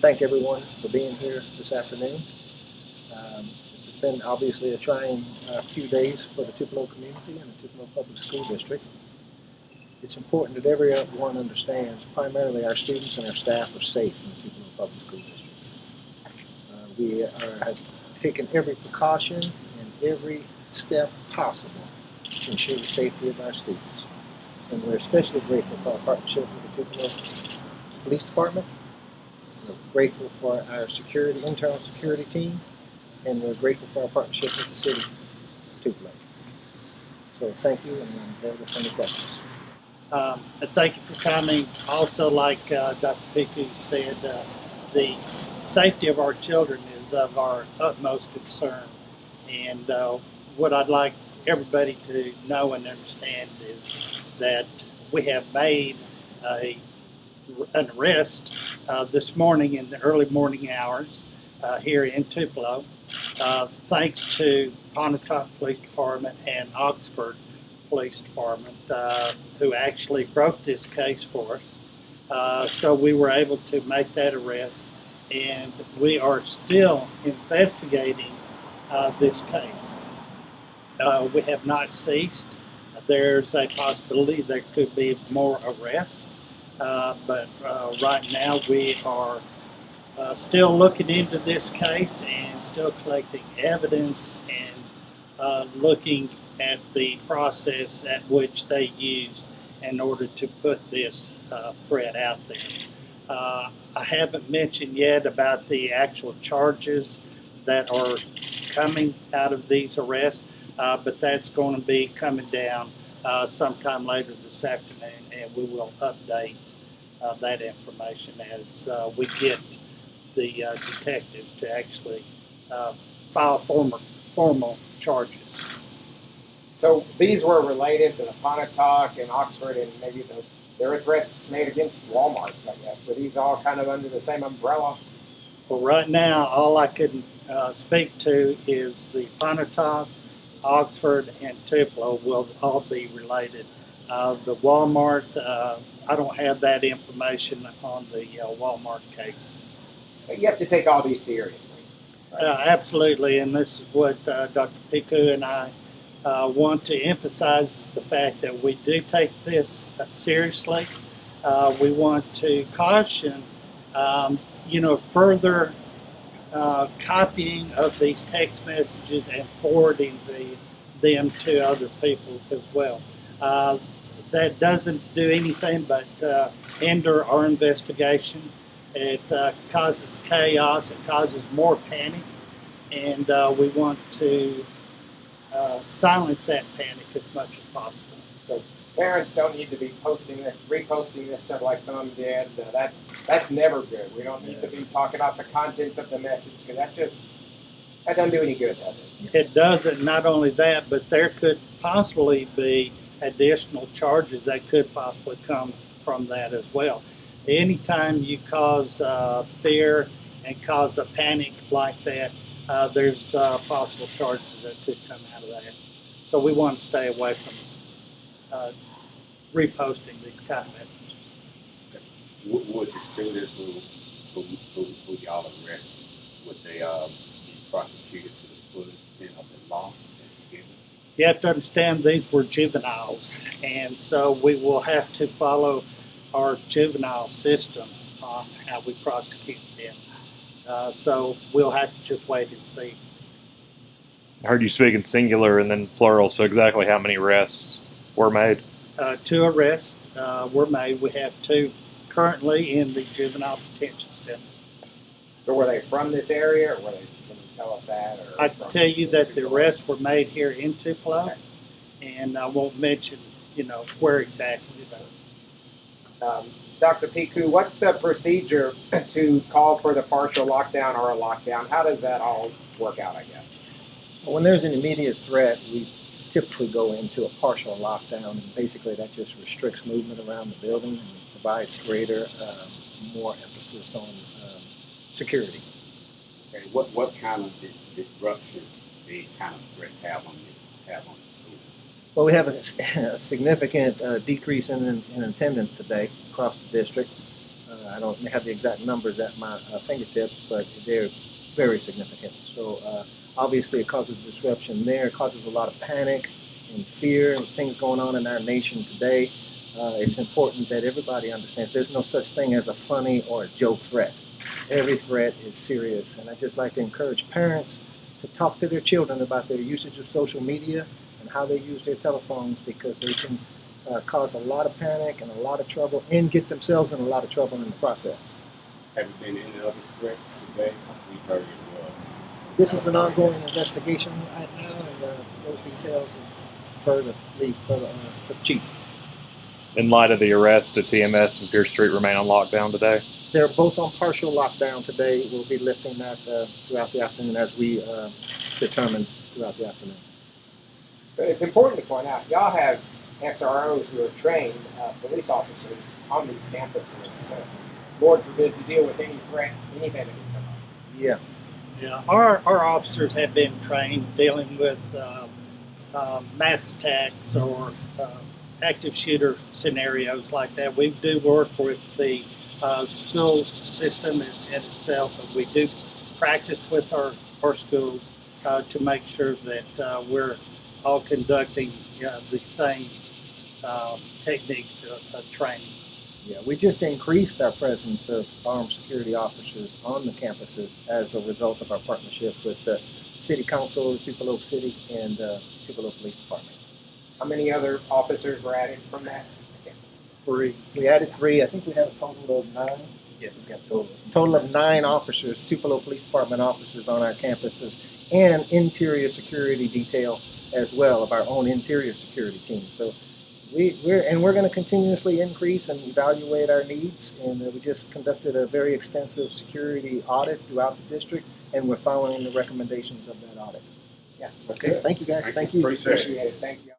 thank everyone for being here this afternoon. This has been obviously a trying few days for the Tupelo community and the Tupelo Public School District. It's important that everyone understands, primarily our students and our staff are safe in the Tupelo Public School District. We have taken every precaution and every step possible to ensure the safety of our students. And we're especially grateful for our partnership with the Tupelo Police Department. We're grateful for our internal security team, and we're grateful for our partnership with the city of Tupelo. So thank you, and I'm available for any questions. Thank you for coming. Also, like Dr. Piku said, the safety of our children is of our utmost concern. And what I'd like everybody to know and understand is that we have made an arrest this morning in the early morning hours here in Tupelo, thanks to Pontotoc Police Department and Oxford Police Department, who actually broke this case for us. So we were able to make that arrest, and we are still investigating this case. We have not ceased. There's a possibility there could be more arrests, but right now we are still looking into this case and still collecting evidence and looking at the process at which they used in order to put this threat out there. I haven't mentioned yet about the actual charges that are coming out of these arrests, but that's going to be coming down sometime later this afternoon, and we will update that information as we get the detectives to actually file formal charges. So these were related to the Pontotoc and Oxford, and maybe there were threats made against Walmarts, I guess. Were these all kind of under the same umbrella? Well, right now, all I can speak to is the Pontotoc, Oxford, and Tupelo will all be related. The Walmart, I don't have that information on the Walmart case. But you have to take all these seriously. Right? Absolutely, and this is what Dr. Piku and I want to emphasize is the fact that we do take this seriously. We want to caution, further copying of these text messages and forwarding them to other people as well. That doesn't do anything but hinder our investigation. It causes chaos, it causes more panic, and we want to silence that panic as much as possible. So parents don't need to be reposting this stuff like some of them did. That's never good. We don't need to be talking about the contents of the message, because that doesn't do any good, does it? It doesn't. Not only that, but there could possibly be additional charges that could possibly come from that as well. Anytime you cause fear and cause a panic like that, there's possible charges that could come out of that. So we want to stay away from reposting these kind of messages. Would the students who y'all arrested, would they be prosecuted to the full extent of the law? You have to understand these were juveniles, and so we will have to follow our juvenile system on how we prosecute them. So we'll have to just wait and see. I heard you speak in singular and then plural, so exactly how many arrests were made? 2 arrests were made. We have 2 currently in the juvenile detention center. So were they from this area, or were they, can you tell us that? Or I can tell you that the arrests were made here in Tupelo, okay. And I won't mention, where exactly. Dr. Piku, what's the procedure to call for the partial lockdown or a lockdown? How does that all work out, I guess? Well, when there's an immediate threat, we typically go into a partial lockdown, and basically that just restricts movement around the building and provides greater, more emphasis on security. Okay, what kind of disruption these kind of threats have on the students? Well, we have a significant decrease in attendance today across the district. I don't have the exact numbers at my fingertips, but they're very significant. So obviously it causes disruption there. It causes a lot of panic and fear and things going on in our nation today. It's important that everybody understands there's no such thing as a funny or a joke threat. Every threat is serious. And I just like to encourage parents to talk to their children about their usage of social media and how they use their telephones, because they can cause a lot of panic and a lot of trouble and get themselves in a lot of trouble in the process. Have there been any other threats today? We heard it was. This is an ongoing investigation right now, and those details are further leave for the chief. In light of the arrest, do TMS and Pierce Street remain on lockdown today? They're both on partial lockdown today. We'll be lifting that throughout the afternoon as we determine throughout the afternoon. But it's important to point out, y'all have SROs who are trained police officers on these campuses to, Lord forbid, to deal with any threat, anything that can come up. Yeah. Yeah, our officers have been trained dealing with mass attacks or active shooter scenarios like that. We do work with the school system in itself, and we do practice with our schools to make sure that we're all conducting the same techniques of training. Yeah, we just increased our presence of armed security officers on the campuses as a result of our partnership with the City Council of Tupelo City and Tupelo Police Department. How many other officers were added from that? 3. We added 3. I think we have a total of 9. Yes. We've got total of 9 officers, Tupelo Police Department officers on our campuses, and interior security detail as well of our own interior security team. So we're going to continuously increase and evaluate our needs, and we just conducted a very extensive security audit throughout the district, and we're following the recommendations of that audit. Yeah. Okay. Thank you, guys. Thank you. Appreciate it. Appreciate it. Thank you.